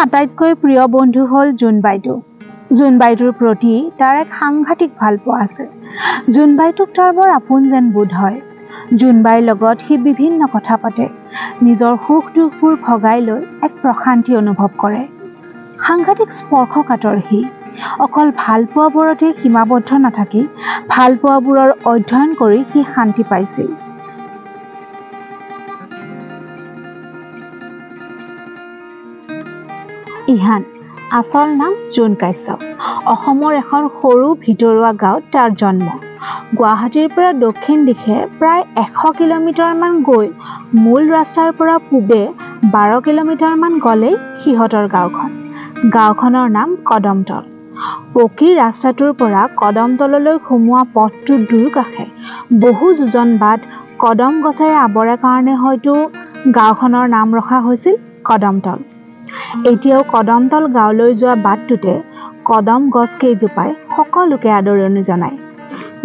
আটাইতকৈ প্ৰিয় বন্ধু হ'ল জোনবাইটো। জোনবাইটোৰ প্ৰতি তাৰ এক সাংঘাতিক ভালপোৱা আছে। জোনবাইটোক তাৰ বৰ আপোন যেন বোধ হয়। জোনবাইৰ লগত সি বিভিন্ন কথা পাতে, নিজৰ সুখ দুখবোৰ ভগাই লৈ এক প্ৰশান্তি অনুভৱ কৰে। সাংঘাতিক স্পৰ্শকাতৰ সি। অকল ভালপোৱাবোৰতে সীমাবদ্ধ নাথাকি ভালপোৱাবোৰৰ অধ্যয়ন কৰি সি শান্তি পাইছিল। ইহান, আচল নাম জোন কাশ্যপ। অসমৰ এখন সৰু ভিতৰুৱা গাঁৱত তাৰ জন্ম। গুৱাহাটীৰ পৰা দক্ষিণ দিশে প্ৰায় 100 কিলোমিটাৰমান গৈ মূল ৰাস্তাৰ পৰা পূবে 12 কিলোমিটাৰমান গ'লেই সিহঁতৰ গাঁওখন। গাঁওখনৰ নাম কদমতল। পকী ৰাস্তাটোৰ পৰা কদমতললৈ সোমোৱা পথটোৰ দুয়োকাষে বহু যোজন বাট কদম গছেৰে আৱৰা কাৰণে হয়তো গাঁওখনৰ নাম ৰখা হৈছিল কদমতল। এতিয়াও কদমতল গাঁৱলৈ যোৱা বাটটোতে কদম গছ কেইজোপাই সকলোকে আদৰণি জনায়।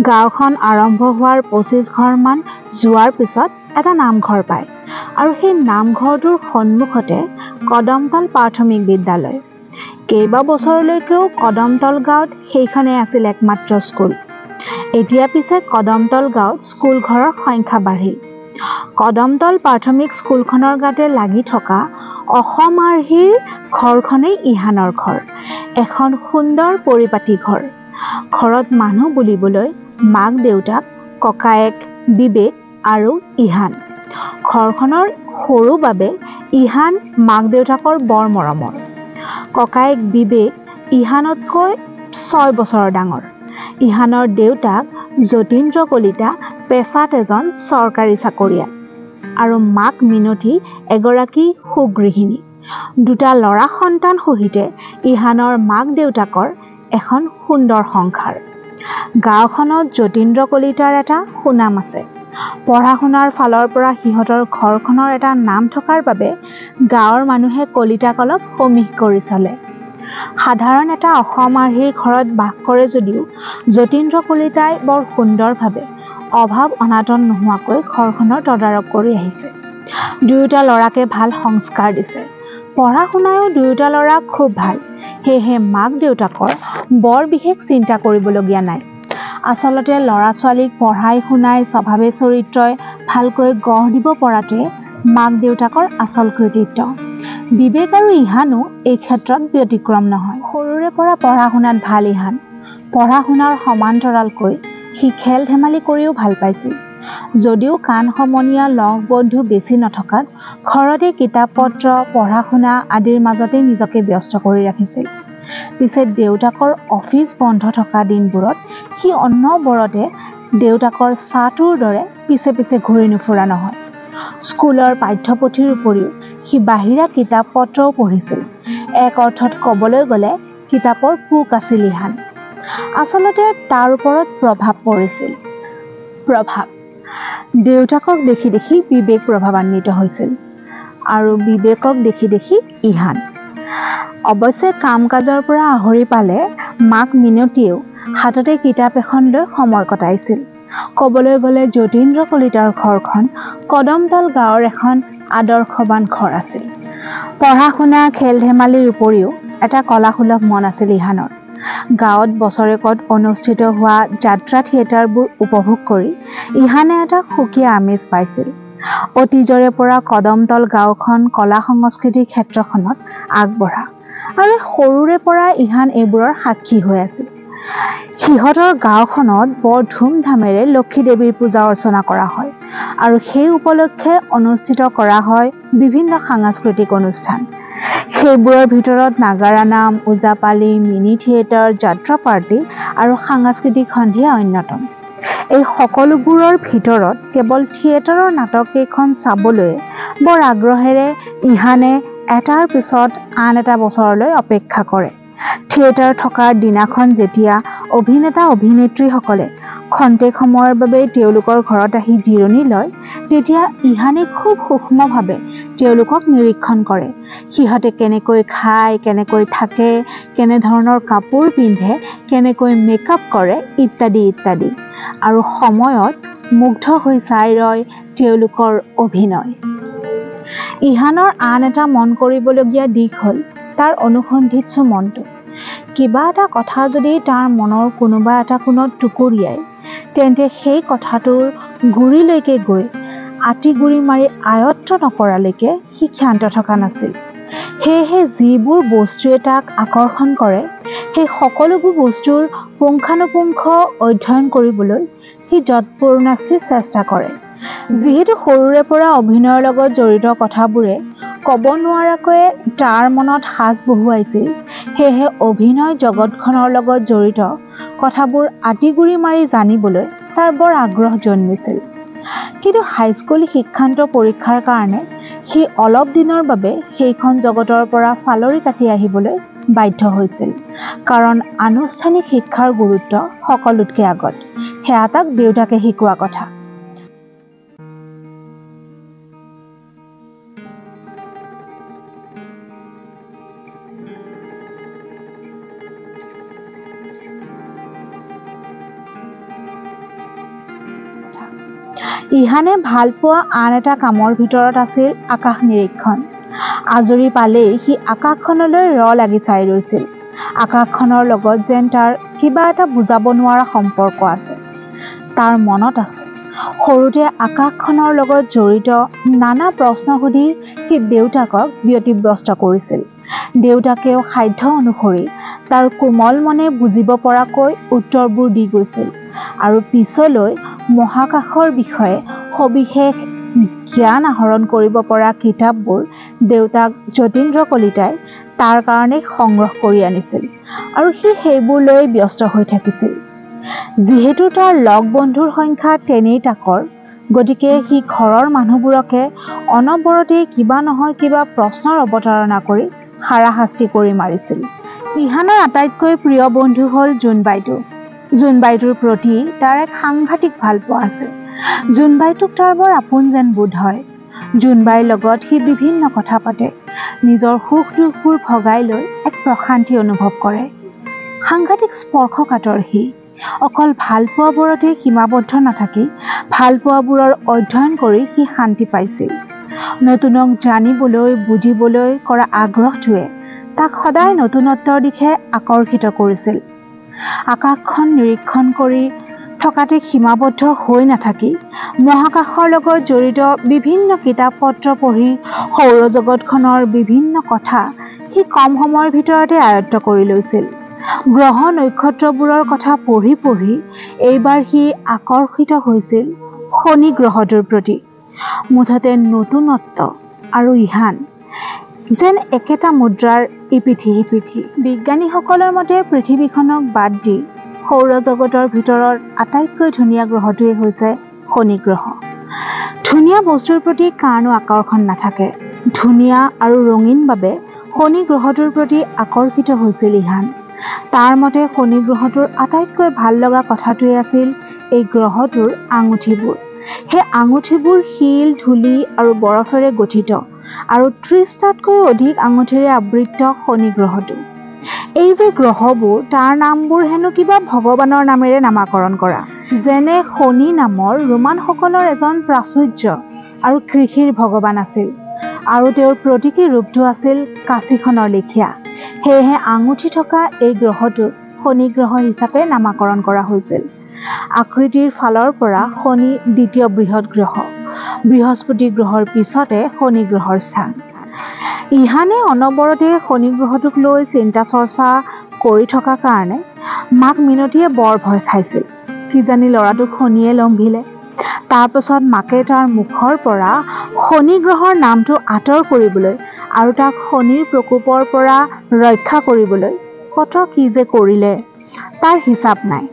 গাঁওখন আৰম্ভ হোৱাৰ 25 ঘৰমান যোৱাৰ পিছত এটা নামঘৰ পায় আৰু সেই নামঘৰটোৰ সন্মুখতে কদমতল প্ৰাথমিক বিদ্যালয়। কেইবা বছৰলৈকেও কদমতল গাঁৱত সেইখনেই আছিল একমাত্ৰ স্কুল। এতিয়া পিছে কদমতল গাঁৱত স্কুল ঘৰৰ সংখ্যা বাঢ়িল। কদমতল প্ৰাথমিক স্কুলখনৰ গাতে লাগি থকা অসম আৰ্হিৰ ঘৰখনেই ইহানৰ ঘৰ। এখন সুন্দৰ পৰিপাটি ঘৰ। ঘৰত মানুহ বুলিবলৈ মাক দেউতাক, ককায়েক বিবেক আৰু ইহান। ঘৰখনৰ সৰু বাবে ইহান মাক দেউতাকৰ বৰ মৰমৰ। ককায়েক বিবেক ইহানতকৈ 6 বছৰৰ ডাঙৰ। ইহানৰ দেউতাক যতীন্দ্ৰ কলিতা পেছাত এজন চৰকাৰী চাকৰিয়াল আৰু মাক মিনতী এগৰাকী সুগৃহিণী। দুটা ল'ৰা সন্তান সহিতে ইহানৰ মাক দেউতাকৰ এখন সুন্দৰ সংসাৰ। গাঁওখনত যতীন্দ্ৰ কলিতাৰ এটা সুনাম আছে। পঢ়া শুনাৰ ফালৰ পৰা সিহঁতৰ ঘৰখনৰ এটা নাম থকাৰ বাবে গাঁৱৰ মানুহে কলিতাক অলপ সমীহ কৰি চলে। সাধাৰণ এটা অসম আৰ্হিৰ ঘৰত বাস কৰে যদিও যতীন্দ্ৰ কলিতাই বৰ সুন্দৰভাৱে অভাৱ অনাটন নোহোৱাকৈ ঘৰখনৰ তদাৰক কৰি আহিছে। দুয়োটা ল'ৰাকে ভাল সংস্কাৰ দিছে। পঢ়া শুনায়ো দুয়োটা ল'ৰা খুব ভাল। সেয়েহে মাক দেউতাকৰ বৰ বিশেষ চিন্তা কৰিবলগীয়া নাই। আচলতে ল'ৰা ছোৱালীক পঢ়াই শুনাই স্বভাৱে চৰিত্ৰই ভালকৈ গঢ় দিব পৰাটোৱে মাক দেউতাকৰ আচল কৃতিত্ব। বিবেক আৰু ইহানো এই ক্ষেত্ৰত ব্যতিক্ৰম নহয়। সৰুৰে পৰা পঢ়া শুনাত ভাল ইহান। পঢ়া শুনাৰ সমান্তৰালকৈ সি খেল ধেমালি কৰিও ভাল পাইছিল। যদিও কাণ সমনীয়া লগ বন্ধু বেছি নথকাত ঘৰতে কিতাপ পত্ৰ পঢ়া শুনা আদিৰ মাজতে নিজকে ব্যস্ত কৰি ৰাখিছিল। পিছে দেউতাকৰ অফিচ বন্ধ থকা দিনবোৰত সি অনবৰতে দেউতাকৰ চাহটোৰ দৰে পিছে পিছে ঘূৰি নুফুৰা নহয়। স্কুলৰ পাঠ্যপুথিৰ উপৰিও সি বাহিৰা কিতাপ পত্ৰও পঢ়িছিল। এক অৰ্থত ক'বলৈ গ'লে কিতাপৰ পোক আছিল ইহান। আচলতে তাৰ ওপৰত প্ৰভাৱ পৰিছিল। প্ৰভাৱ দেউতাকক দেখি দেখি বিবেক প্ৰভাৱান্বিত হৈছিল আৰু বিবেকক দেখি দেখি ইহান। অৱশ্যে কাম কাজৰ পৰা আহৰি পালে মাক মিনতীয়েও হাততে কিতাপ এখন লৈ সময় কটাইছিল। ক'বলৈ গ'লে যতীন্দ্ৰ কলিতাৰ ঘৰখন কদমতল গাঁৱৰ এখন আদৰ্শৱান ঘৰ আছিল। পঢ়া শুনা খেল ধেমালিৰ উপৰিও এটা কলাসুলভ মন আছিল ইহানৰ। গাঁৱত বছৰেকত অনুষ্ঠিত হোৱা যাত্ৰা থিয়েটাৰবোৰ উপভোগ কৰি ইহানে এটা সুকীয়া আমেজ পাইছিল। অতীজৰে পৰা কদমতল গাঁওখন কলা সংস্কৃতিৰ ক্ষেত্ৰখনত আগবঢ়া আৰু সৰুৰে পৰা ইহান এইবোৰৰ সাক্ষী হৈ আছিল। সিহঁতৰ গাঁওখনত বৰ ধুমধামেৰে লক্ষী দেৱীৰ পূজা অৰ্চনা কৰা হয় আৰু সেই উপলক্ষে অনুষ্ঠিত কৰা হয় বিভিন্ন সাংস্কৃতিক অনুষ্ঠান। সেইবোৰৰ ভিতৰত নাগাৰা নাম, ওজাপালি, মিনি থিয়েটাৰ, যাত্ৰা পাৰ্টি আৰু সাংস্কৃতিক সন্ধিয়া অন্যতম। এই সকলোবোৰৰ ভিতৰত কেৱল থিয়েটাৰৰ নাটক কেইখন চাবলৈ বৰ আগ্ৰহেৰে ইহানে এটাৰ পিছত আন এটা বছৰলৈ অপেক্ষা কৰে। থিয়েটাৰ থকাৰ দিনাখন যেতিয়া অভিনেতা অভিনেত্ৰীসকলে খন্তেক সময়ৰ বাবে তেওঁলোকৰ ঘৰত আহি জিৰণি লয়, তেতিয়া ইহানে খুব সূক্ষ্মভাৱে তেওঁলোকক নিৰীক্ষণ কৰে। সিহঁতে কেনেকৈ খায়, কেনেকৈ থাকে, কেনেধৰণৰ কাপোৰ পিন্ধে, কেনেকৈ মেকআপ কৰে ইত্যাদি ইত্যাদি। আৰু সময়ত মুগ্ধ হৈ চাই ৰয় তেওঁলোকৰ অভিনয়। ইহানৰ আন এটা মন কৰিবলগীয়া দিশ হ'ল তাৰ অনুসন্ধিৎসু মনটো। কিবা এটা কথা যদি তাৰ মনৰ কোনোবা এটা কোণত টুকুৰিয়াই, তেন্তে সেই কথাটোৰ গুৰিলৈকে গৈ আঁতি গুৰি মাৰি আয়ত্ত নকৰালৈকে সি ক্ষান্ত থকা নাছিল। সেয়েহে যিবোৰ বস্তুৱে তাক আকৰ্ষণ কৰে, সেই সকলোবোৰ বস্তুৰ পুংখানুপুংখ অধ্যয়ন কৰিবলৈ সি যৎপৰোনাস্তি চেষ্টা কৰে। যিহেতু সৰুৰে পৰা অভিনয়ৰ লগত জড়িত কথাবোৰে ক'ব নোৱাৰাকৈ তাৰ মনত সাজ বহুৱাইছিল, সেয়েহে অভিনয় জগতখনৰ লগত জড়িত কথাবোৰ আঁতিগুৰি মাৰি জানিবলৈ তাৰ বৰ আগ্ৰহ জন্মিছিল। কিন্তু হাইস্কুল শিক্ষান্ত পৰীক্ষাৰ কাৰণে সি অলপ দিনৰ বাবে সেইখন জগতৰ পৰা ফালৰি কাটি আহিবলৈ বাধ্য হৈছিল। কাৰণ আনুষ্ঠানিক শিক্ষাৰ গুৰুত্ব সকলোতকৈ আগত, সেয়া তাক দেউতাকে শিকোৱা কথা। ইহানে ভাল পোৱা আন এটা কামৰ ভিতৰত আছিল আকাশ নিৰীক্ষণ। আজৰি পালেই সি আকাশখনলৈ লাগি চাই ৰৈছিল। আকাশখনৰ লগত যেন তাৰ কিবা এটা বুজাব নোৱাৰা সম্পৰ্ক আছে। তাৰ মনত আছে, সৰুতে আকাশখনৰ লগত জড়িত নানা প্ৰশ্ন সুধি সি দেউতাকক ব্যতিব্যস্ত কৰিছিল। দেউতাকেও সাধ্য অনুসৰি তাৰ কোমল মনে বুজিব পৰাকৈ উত্তৰবোৰ দি গৈছিল। আৰু পিছলৈ মহাকাশৰ বিষয়ে সবিশেষ জ্ঞান আহৰণ কৰিব পৰা কিতাপবোৰ দেউতাক যতীন্দ্ৰ কলিতাই তাৰ কাৰণে সংগ্ৰহ কৰি আনিছিল আৰু সি সেইবোৰ লৈ ব্যস্ত হৈ থাকিছিল। যিহেতু তাৰ লগ বন্ধুৰ সংখ্যা তেনেই তাকৰ, গতিকে সি ঘৰৰ মানুহবোৰকে অনবৰতে কিবা নহয় কিবা প্ৰশ্নৰ অৱতাৰণা কৰি হাৰাশাস্তি কৰি মাৰিছিল। ইহানৰ আটাইতকৈ প্ৰিয় বন্ধু হ'ল জোনবাইটো। জোনবাইটোৰ প্ৰতি তাৰ এক সাংঘাতিক ভালপোৱা আছে। জোনবাইটোক তাৰ বৰ আপোন যেন বোধ হয়। জোনবাইৰ লগত সি বিভিন্ন কথা পাতে, নিজৰ সুখ দুখবোৰ ভগাই লৈ এক প্ৰশান্তি অনুভৱ কৰে। সাংঘাতিক স্পৰ্শকাতৰ সি। অকল ভালপোৱাবোৰতে সীমাবদ্ধ নাথাকি ভালপোৱাবোৰৰ অধ্যয়ন কৰি সি শান্তি পাইছিল। নতুনক জানিবলৈ বুজিবলৈ কৰা আগ্ৰহটোৱে তাক সদায় নতুনত্বৰ দিশে আকৰ্ষিত কৰিছিল। আকাশখন নিৰীক্ষণ কৰি থকাতে সীমাবদ্ধ হৈ নাথাকি মহাকাশৰ লগত জড়িত বিভিন্ন কিতাপ পত্ৰ পঢ়ি সৌৰজগতখনৰ বিভিন্ন কথা সি কম সময়ৰ ভিতৰতে আয়ত্ত কৰি লৈছিল। গ্ৰহ নক্ষত্ৰবোৰৰ কথা পঢ়ি পঢ়ি এইবাৰ সি আকৰ্ষিত হৈছিল শনি গ্ৰহটোৰ প্ৰতি। মুঠতে নতুনত্ব আৰু ইহান যেন একেটা মুদ্ৰাৰ ইপিঠি সিপিঠি। বিজ্ঞানীসকলৰ মতে পৃথিৱীখনক বাদ দি সৌৰজগতৰ ভিতৰত আটাইতকৈ ধুনীয়া গ্ৰহটোৱে হৈছে শনি গ্ৰহ। ধুনীয়া বস্তুৰ প্ৰতি কাৰনো আকৰ্ষণ নাথাকে। ধুনীয়া আৰু ৰঙীন বাবে শনি গ্ৰহটোৰ প্ৰতি আকৰ্ষিত হৈছিল ইহান। তাৰ মতে শনি গ্ৰহটোৰ আটাইতকৈ ভাল লগা কথাটোৱে আছিল এই গ্ৰহটোৰ আঙুঠিবোৰ। সেই আঙুঠিবোৰ শিল, ধূলি আৰু বৰফেৰে গঠিত আৰু 30টাতকৈ অধিক আঙুঠিৰে আবৃত শনি গ্ৰহটো। এই যে গ্ৰহবোৰ, তাৰ নামবোৰ হেনো কিবা ভগৱানৰ নামেৰে নামাকৰণ কৰা। যেনে শনি নামৰ ৰোমানসকলৰ এজন প্ৰাচুৰ্য আৰু কৃষিৰ ভগৱান আছিল আৰু তেওঁৰ প্ৰতীকী ৰূপটো আছিল কাঁচিখনৰ লেখীয়া। সেয়েহে আঙুঠি থকা এই গ্ৰহটোক শনি গ্ৰহ হিচাপে নামাকৰণ কৰা হৈছিল। আকৃতিৰ ফালৰ পৰা শনি দ্বিতীয় বৃহৎ গ্ৰহ। বৃহস্পতি গ্ৰহৰ পিছতে শনি গ্ৰহৰ স্থান। ইহানে অনবৰতে শনি গ্ৰহটোক লৈ চিন্তা চৰ্চা কৰি থকা কাৰণে মাক মিনতীয়ে বৰ ভয় খাইছিল। কিজানি ল'ৰাটোক শনিয়ে লম্ভিলে। তাৰপাছত মাকে তাৰ মুখৰ পৰা শনি গ্ৰহৰ নামটো আঁতৰ কৰিবলৈ আৰু তাক শনিৰ প্ৰকোপৰ পৰা ৰক্ষা কৰিবলৈ কত কি যে কৰিলে তাৰ হিচাপ নাই।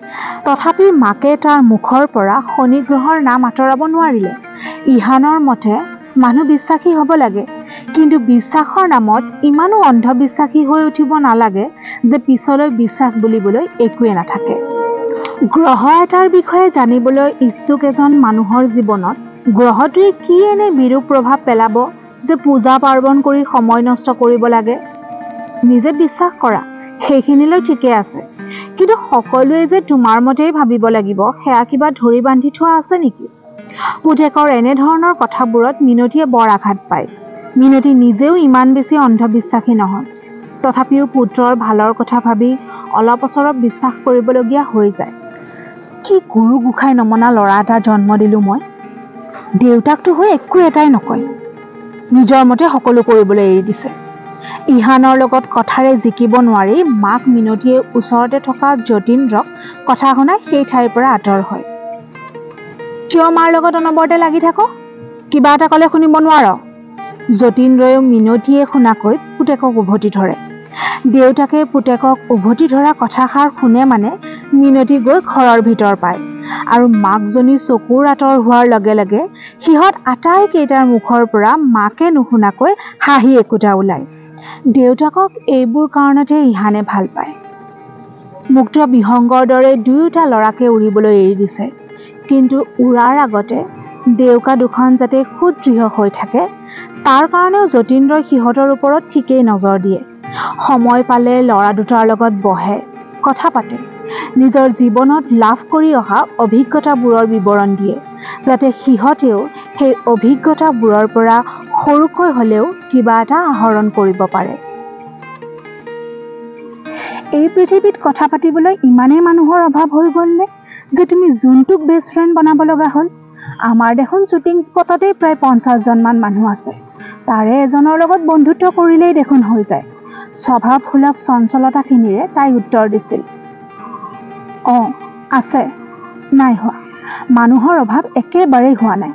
তথাপি মাকে তাৰ মুখৰ পৰা শনি গ্ৰহৰ নাম আঁতৰাব নোৱাৰিলে। ইহানৰ মতে মানুহ বিশ্বাসী হ'ব লাগে, কিন্তু বিশ্বাসৰ নামত ইমানো অন্ধবিশ্বাসী হৈ উঠিব নালাগে যে পিছলৈ বিশ্বাস বুলিবলৈ একোৱে নাথাকে। গ্ৰহ এটাৰ বিষয়ে জানিবলৈ ইচ্ছুক এজন মানুহৰ জীৱনত গ্ৰহটোৱে কি এনে বিৰূপ প্ৰভাৱ পেলাব যে পূজা পাৰ্বণ কৰি সময় নষ্ট কৰিব লাগে? নিজে বিশ্বাস কৰা, সেইখিনিলৈ ঠিকে আছে, কিন্তু সকলোৱে যে তোমাৰ মতেই ভাবিব লাগিব সেয়া কিবা ধৰি বান্ধি থোৱা আছে নেকি? পুতেকৰ এনেধৰণৰ কথাবোৰত মিনতীয়ে বৰ আঘাত পায়। মিনতী নিজেও ইমান বেছি অন্ধবিশ্বাসী নহয়। তথাপিও পুত্ৰৰ ভালৰ কথা ভাবি অলপ অচৰপ বিশ্বাস কৰিবলগীয়া হৈ যায়। কি গুৰু গোসাঁই নমনা ল'ৰা এটা জন্ম দিলোঁ মই। দেউতাকটো হৈ একো এটাই নকয়, নিজৰ মতে সকলো কৰিবলৈ এৰি দিছে। ইহানৰ লগত কথাৰে জিকিব নোৱাৰি মাক মিনতীয়ে ওচৰতে থকা যতীন্দ্ৰক কথা শুনাই সেই ঠাইৰ পৰা আঁতৰ হয়। কিয় মাৰ লগত অনবৰতে লাগি থাক? কিবা এটা ক'লে শুনিব নোৱাৰ? যতীন্দ্ৰয়ো মিনতীয়ে শুনাকৈ পুতেকক উভতি ধৰে। দেউতাকে পুতেকক উভতি ধৰা কথাষাৰ শুনে মানে মিনতী গৈ ঘৰৰ ভিতৰ পায় আৰু মাকজনী চকুৰ আঁতৰ হোৱাৰ লগে লগে সিহঁত আটাইকেইটাৰ মুখৰ পৰা মাকে নুশুনাকৈ হাঁহি একোটা ওলায়। দেউতাকক এইবোৰ কাৰণতে ইহানে ভাল পায়। মুক্ত বিহংগৰ দৰে দুয়োটা ল'ৰাকে উৰিবলৈ এৰি দিছে, কিন্তু উৰাৰ আগতে ডেউকা দুখন যাতে সুদৃঢ় হৈ থাকে তাৰ কাৰণেও যতীন্দ্ৰই সিহঁতৰ ওপৰত ঠিকেই নজৰ দিয়ে। সময় পালে ল'ৰা দুটাৰ লগত বহে, কথা পাতে, নিজৰ জীৱনত লাভ কৰি অহা অভিজ্ঞতাবোৰৰ বিৱৰণ দিয়ে, যাতে সিহঁতেও সেই অভিজ্ঞতাবোৰৰ পৰা সৰুকৈ হ'লেও কিবা এটা আহৰণ কৰিব পাৰে। এই পৃথিৱীত কথা পাতিবলৈ ইমানেই মানুহৰ অভাৱ হৈ গ'লনে যে তুমি যোনটোক বেষ্ট ফ্ৰেণ্ড বনাব লগা হ'ল? আমাৰ দেখোন শ্বুটিং স্পটতেই প্ৰায় 50জনমান মানুহ আছে, তাৰে এজনৰ লগত বন্ধুত্ব কৰিলেই দেখোন হৈ যায়। স্বভাৱসুলভ চঞ্চলতাখিনিৰে তাই উত্তৰ দিছিল। আছে, নাই হোৱা। মানুহৰ অভাৱ একেবাৰেই হোৱা নাই।